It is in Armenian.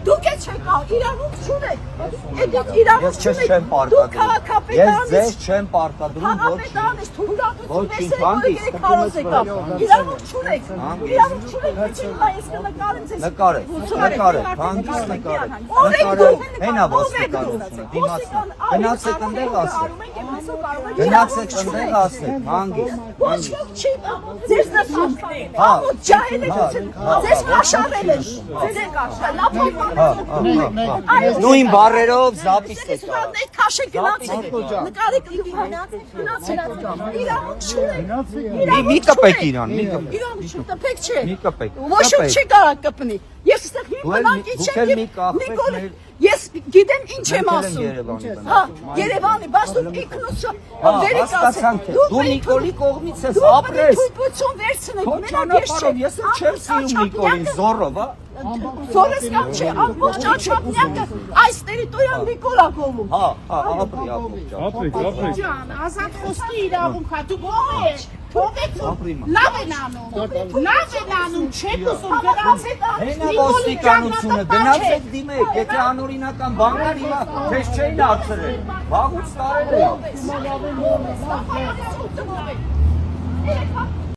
Դուք եք իրավունք չունեք։ Իրավունք չունեք։ Դուք քաղաքապետանից։ Ես ձեզ չեմ պարտադրում Քաղաքապետանից թույլատություն եք քարոզ եկավ։ Իրավունք չունեք։ Իրավունք չունեք, չէ՞ այս կնկարեմ ձեզ։ Նկարեք, հանգիստ նկարեք։ Հենա ոստիկանությունը, դիմացն։ Գնացեք ընդեղ ասեք։ Գնացեք ընդեղ ասեք, հանգիստ։ Ոչ ոք չի, ձեզ նշում։ Ամոթ ջահել եք, ձեզ կաշառել են։ Ձեզ եք կաշառել, Նույն բառերով զապիս եք արել։ Այդ քաշեք գնացեք։ Նկարեք գնացեք։ Իրավունք չունեք։ Մի կպեք իրան, մի կպեք։ Իրավունք չտպեք չէ։ Մի կպեք։ Ոչ ոք չի կարող կպնի։ Ես այստեղ մի բնակիչ եմ։ Նիկոլ, ես գիտեմ ինչ եմ ասում։ Հա, Երևանի, բայց դու ինքնություն վերիկ ասեք։ Դու Նիկոլի կողմից ես ապրես։ Թույլտվություն վերցնեք։ Քո ճանապարհով ես չեմ սիրում Նիկոլին, զոռով, հա։ Զորս կամ չէ, ամբողջ աչափնյակը այս տերիտորիան Նիկոլա կողմում։ Հա, ապրի։ Ջան, ազատ խոսքի իրավունք հա, դու ո՞վ ես։ Թողեք, լավ են անում, չեք ուզում գնացեք։ Հենա ոստիկանությունը, գնացեք դիմեք, եթե անօրինական բան կար, հիմա թեզ չէին արձրել, վաղուց տարել են։